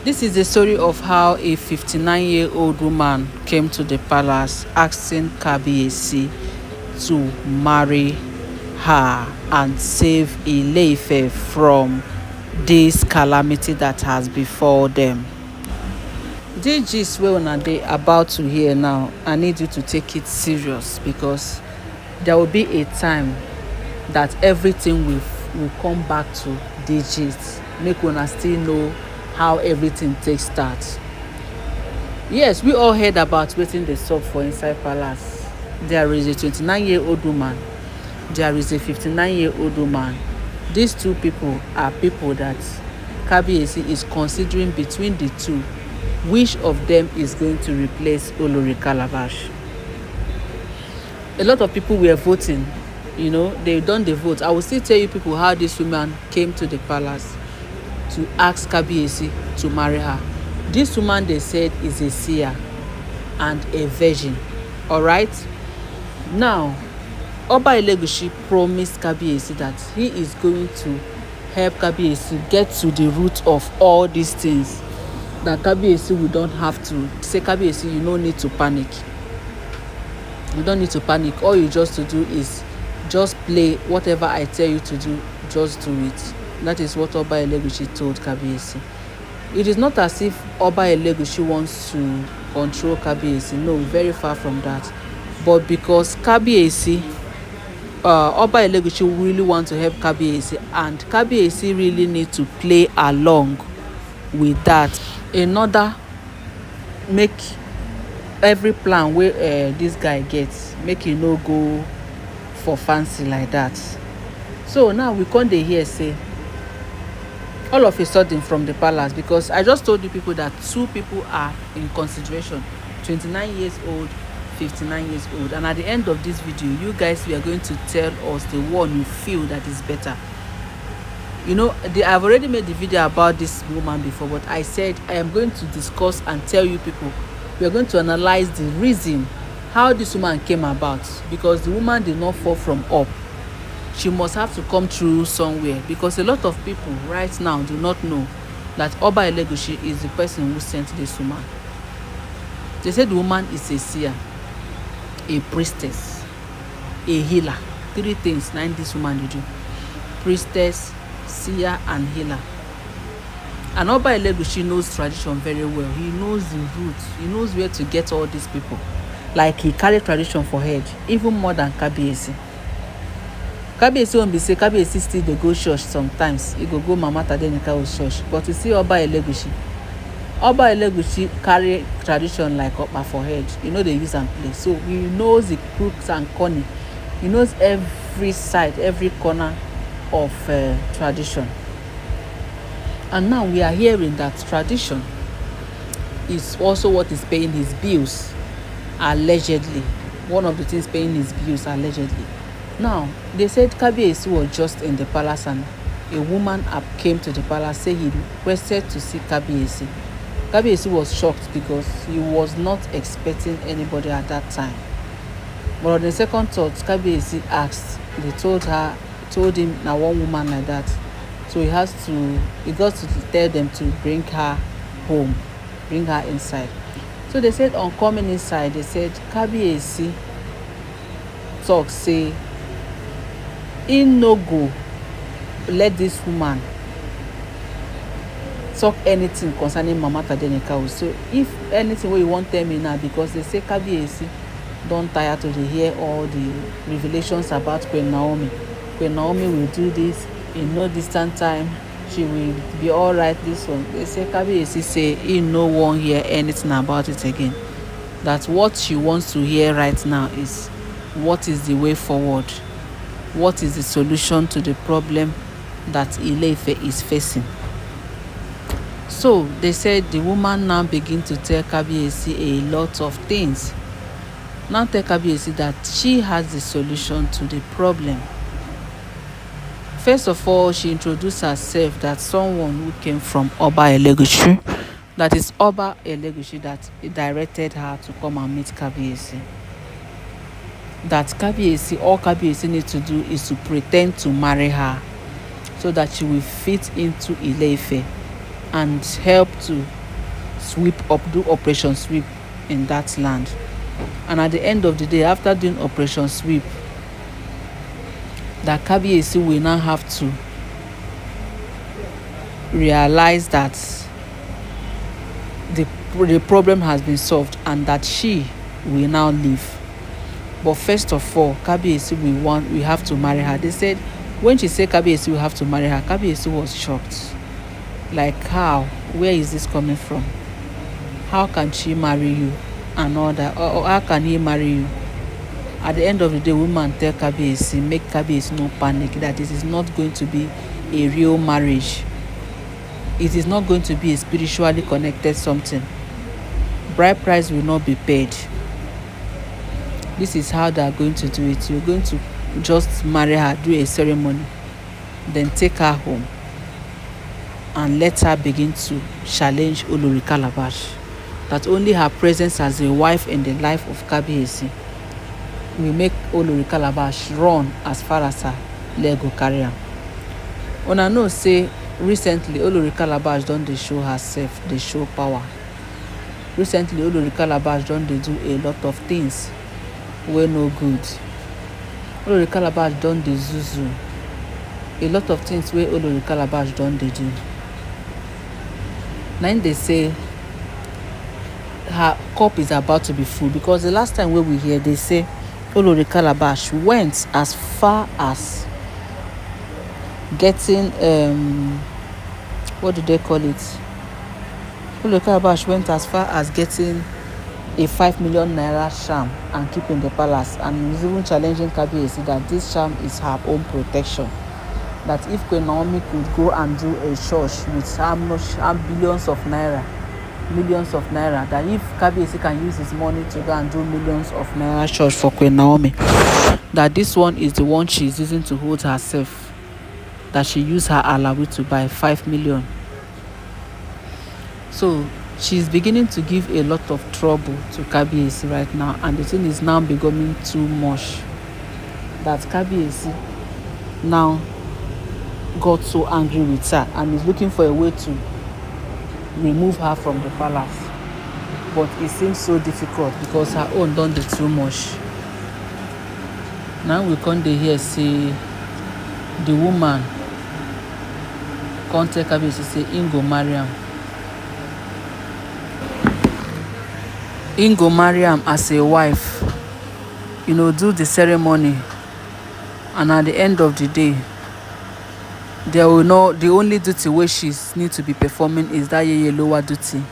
This is the story of how a 59-year-old woman came to the palace asking Kabi to marry her and save Ile-Ife from this calamity that has befall them. This gist wey una dey about to hear now, I need you to take it serious, because there will be a time that everything will come back to the gist, make una still know how everything take start. Yes, we all heard about wetin dey sup for inside palace. There is a 29-year-old woman, there is a 59-year-old woman. These two people are people that Kabi is considering between the two, which of them is going to replace Olori Calabash. A lot of people were voting, they done the vote. I will still tell you people how this woman came to the palace to ask Kabi to marry her. This woman, they said, is a seer and a virgin. All right. Now, Oba Elegushi promised Kabi that he is going to help Kabi get to the root of all these things. That Kabi we don't have to say, Kabi, you don't need to panic. You don't need to panic. All you just to do is just play whatever I tell you to do, just do it. That is what Oba Elegushi told Kabi. It is not as if Oba Elegushi wants to control Kabi. No, very far from that. But because Kabi Oba Elegushi really want to help Kabi, and Kabi really need to play along with that in order make every plan where this guy gets, make it no go for fancy like that. So now we come dey hear say all of a sudden from the palace, because I just told you people that two people are in consideration, 29 years old, 59 years old, and at the end of this video, you guys, we are going to tell us the one you feel that is better. I've already made the video about this woman before, but I said I am going to discuss and tell you people, we are going to analyze the reason how this woman came about, because the woman did not fall from up. She must have to come through somewhere, because a lot of people right now do not know that Oba Elegushi is the person who sent this woman. They said the woman is a seer, a priestess, a healer. Three things now this woman did do: priestess, seer, and healer. And Oba Elegushi knows tradition very well. He knows the roots. He knows where to get all these people. Like, he carry tradition for head, even more than Kabi. Kabi won't be say Kabi still dey go church sometimes. He go Mama Tadenika's church. But you see Oba Elegushi carry tradition like Oba for head. They use and play. So he knows the crooks and corny. He knows every side, every corner of tradition. And now we are hearing that tradition is also what is paying his bills, allegedly. One of the things paying his bills, allegedly. Now, they said Kabi was just in the palace, and a woman came to the palace, say he requested to see Kabi. Kabi was shocked because he was not expecting anybody at that time. But on the second thought, Kabi asked, they told him now one woman like that. So he got to tell them to bring her home, bring her inside. So they said on coming inside, they said Kabi talk, say he no go let this woman talk anything concerning Mama Tadenikawo. So if anything you want tell me now, because they say Kabi don't tire to hear all the revelations about Queen Naomi. Queen Naomi will do this in no distant time. She will be all right. This one, they say Kabi say he no one hear anything about it again. That what she wants to hear right now is what is the way forward, what is the solution to the problem that Ile-Ife is facing. So they said the woman now begin to tell Kabi a lot of things. Now tell Kabi that she has the solution to the problem. First of all, she introduced herself that someone who came from Oba Elegushi, that is Oba Elegushi, that directed her to come and meet Kabi. That Kabi, all Kabi needs to do is to pretend to marry her so that she will fit into Ile-Ife. and help to do operation sweep in that land. And at the end of the day, after doing operation sweep, that Kabiyesi will now have to realize that the problem has been solved and that she will now leave. But first of all, Kabiyesi we have to marry her. They said when she said Kabiyesi will have to marry her, Kabiyesi was shocked. Like, how? Where is this coming from? How can she marry you and all that? Or how can he marry you? At the end of the day, woman tell Kabiyesi, make Kabiyesi no panic, that it is not going to be a real marriage. It is not going to be a spiritually connected something. Bride price will not be paid. This is how they are going to do it. You're going to just marry her, do a ceremony, then take her home and let her begin to challenge Olori Calabash. That only her presence as a wife in the life of Kabiyesi will make Olori Calabash run as far as her leg go carry am. Una know say recently Olori Calabash don dey show herself, dey show power. Recently Olori Calabash don dey do a lot of things wey no good. Olori Calabash don dey zuzu. A lot of things wey Olori Calabash don dey do. Na im dey say her cup is about to be full, because the last time wey we hear, they say Olori Calabash went as far as getting what do they call it? Olori Calabash went as far as getting a 5 million naira sham and keeping the palace, and is even challenging Kabiyesi that this sham is her own protection. That if Queen Naomi could go and do a church with millions of naira, that if Kabiyesi can use his money to go and do millions of naira church for Queen Naomi, that this one is the one she is using to hold herself, that she used her alawi to buy 5 million. So she's beginning to give a lot of trouble to Kabiyesi right now, and the thing is now becoming too much, that Kabiyesi now got so angry with her and is looking for a way to remove her from the palace. But it seems so difficult because her own don dey too much. Now we come dey hear say the woman come tell Kabiyesi say im go marry am. Im go marry am as a wife, do the ceremony, and at the end of the day, they will know the only duty wey she need to be performing is that yeyelowa duty.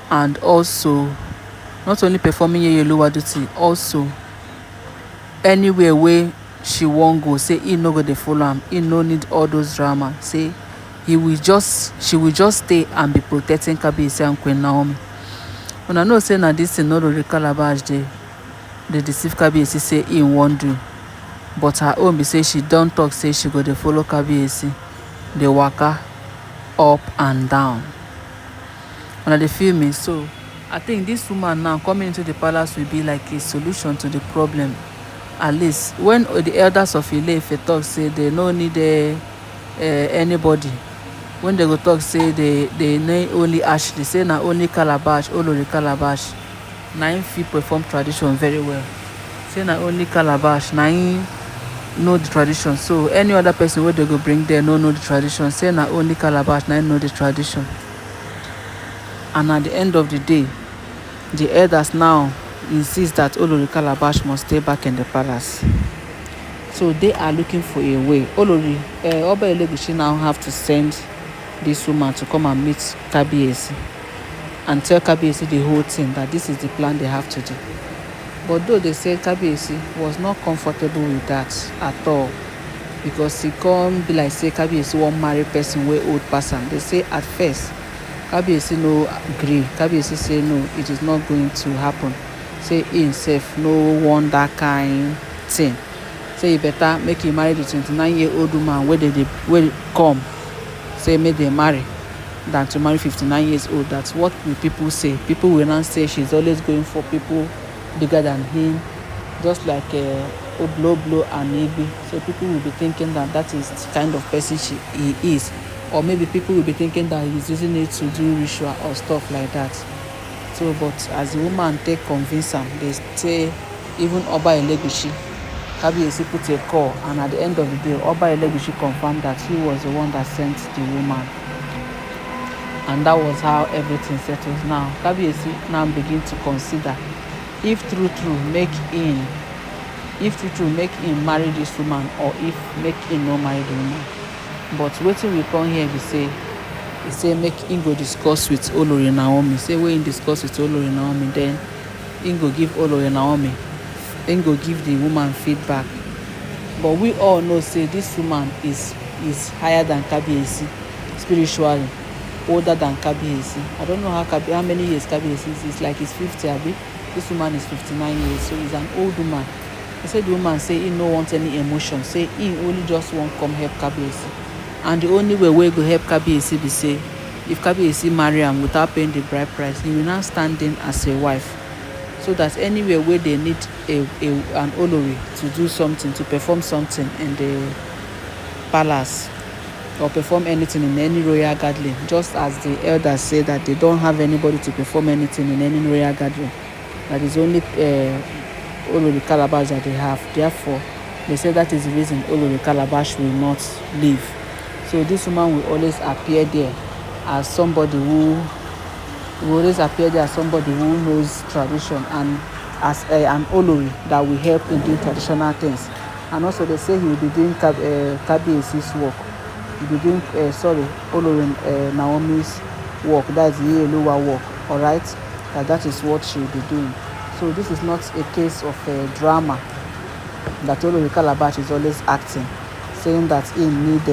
And also, not only performing yeyelowa duty, also anywhere where she won't go, say he no go dey follow am, he no need all those drama. Say she will just stay and be protecting Kabiyesi and Queen Naomi. Una know say na this thing Olori Calabash dey deceive Kabiyesi say he wan do, but her own be say she don talk say she go dey follow Kabiyesi dey waka up and down. Una dey feel me? So I think this woman now coming into the palace will be like a solution to the problem. At least when the elders of Ile-Ife talk say they no need anybody, when they go talk say they need only Ashley, say na only Calabash, Olori Calabash, na im fit perform tradition very well. Say na only Calabash, na im know the tradition. So any other person wey they go bring there no know the tradition. Say na only Calabash, na im know the tradition. And at the end of the day, the elders now insist that Olori Calabash must stay back in the palace. So they are looking for a way. Olori Oba Elegushi now have to send this woman to come and meet Kabiyesi and tell Kabiyesi the whole thing, that this is the plan they have to do. But though they said Kabiyesi was not comfortable with that at all, because he can't be like say Kabiyesi wan marry person wey old person. They say at first Kabiyesi no agree. Kabiyesi say no, it is not going to happen. Say himself no want that kind thing. Say he better make him marry the 29-year-old woman wey come say make they marry than to marry 59 years old. That's what will people say. People will not say she's always going for people bigger than him, just like Oblo and Igbi. So people will be thinking that is the kind of person he is. or maybe people will be thinking that he's using it to do ritual or stuff like that. So but as the woman take convince am, they say even Oba Elegushi, Kabiyesi put a call, and at the end of the day Oba Elegushi confirmed that he was the one that sent the woman, and that was how everything settles. Now Kabiyesi now begin to consider if true make him marry this woman, or if make him no marry the woman. But wetin we come here be say, he say make him go discuss with Olori Naomi. Say when he discuss with Olori Naomi, then him go give Olori Naomi, him go give the woman feedback. But we all know say this woman is higher than Kabiyesi spiritually, older than Kabiyesi. I don't know how many years Kabiyesi is. It's like he's 50, abi. This woman is 59 years, so he's an old woman. He said the woman say he no want any emotion, say he only just want come help Kabiyesi. And the only way we go help Kabiyesi be say, if Kabiyesi marry am without paying the bride price, he will now stand in as a wife, so that anywhere where they need an Olori to do something, to perform something in the palace, or perform anything in any royal gathering, just as the elders say that they don't have anybody to perform anything in any royal gathering, that is only Olori Calabash that they have. Therefore, they say that is the reason Olori Calabash will not leave. So this woman will always appear there as somebody who knows tradition, and as an Olori that will help in doing traditional things. And also they say he will be doing Kabiyesi's work. He will be doing Olori Naomi's work. That's the Yeluwa work. Alright? That is what she will be doing. So this is not a case of drama that Olori Calabash is always acting, saying that he need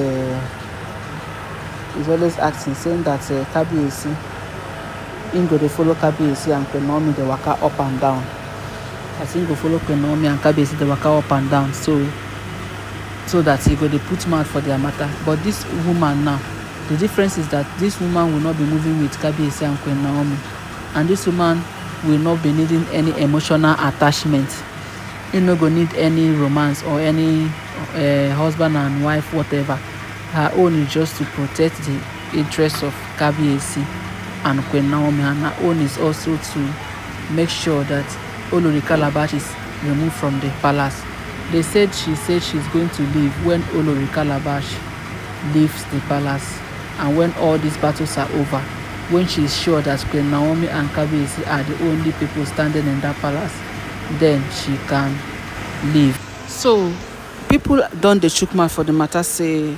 saying that Kabiyesi, him go dey follow Kabiyesi and Queen Naomi dey waka up and down. As him go follow Queen Naomi and Kabiyesi dey waka up and down, so that he go dey put mouth for their matter. But this woman now, the difference is that this woman will not be moving with Kabiyesi and Queen Naomi, and this woman will not be needing any emotional attachment. He no go need any romance or any husband and wife, whatever. Her own is just to protect the interests of Kabiyesi and Queen Naomi, and her own is also to make sure that Olori Calabash is removed from the palace. She said she's going to leave when Olori Calabash leaves the palace, and when all these battles are over, when she's sure that Queen Naomi and Kabiyesi are the only people standing in that palace, then she can leave. So people don dey chook mouth for the matter, say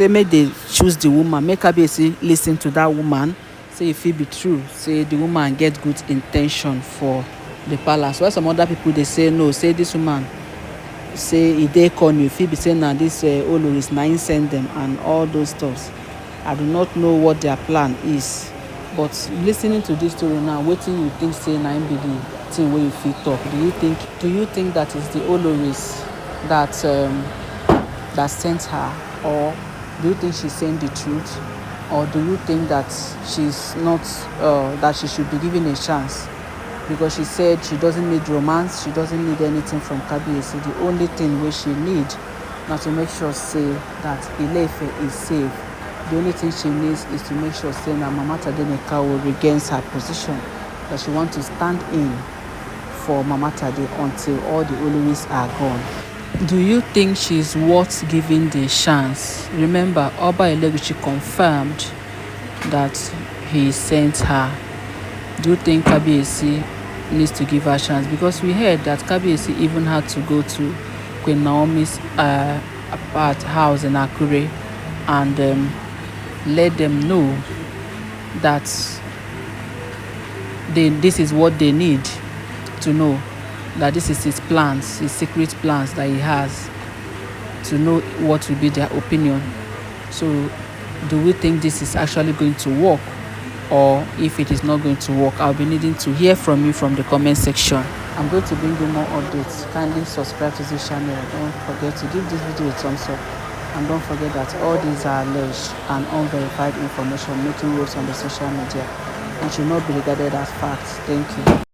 make they choose the woman, make Kabiyesi listen to that woman, say if it be true, say the woman get good intention for the palace. While some other people they say no, say this woman, say e dey corny, if it be saying na this Oloris na im send them and all those stuffs. I do not know what their plan is, but listening to this story now, wetin you think say na im be the thing wey you fit talk? Do you think that is the Oloris that sent her, or do you think she's saying the truth, or do you think that she's not that she should be given a chance? Because she said she doesn't need romance, she doesn't need anything from Kabiyesi. The only thing wey she need na to make sure say that Ile-Ife is safe. The only thing she needs is to make sure say na Mama Tadenikawo regains her position, that she wants to stand in for Mama Tade until all the Oloris are gone. Do you think she's worth giving the chance? Remember, Oba Elegushi confirmed that he sent her. Do you think Kabiyesi needs to give her a chance? Because we heard that Kabiyesi even had to go to Queen Naomi's house in Akure and let them know that this is what they need to know, that this is his plans, his secret plans that he has, to know what will be their opinion. So do we think this is actually going to work? Or if it is not going to work, I'll be needing to hear from you from the comment section. I'm going to bring you more updates. Kindly subscribe to this channel. Don't forget to give this video a thumbs up. And don't forget that all these are alleged and unverified information making waves on the social media and should not be regarded as facts. Thank you.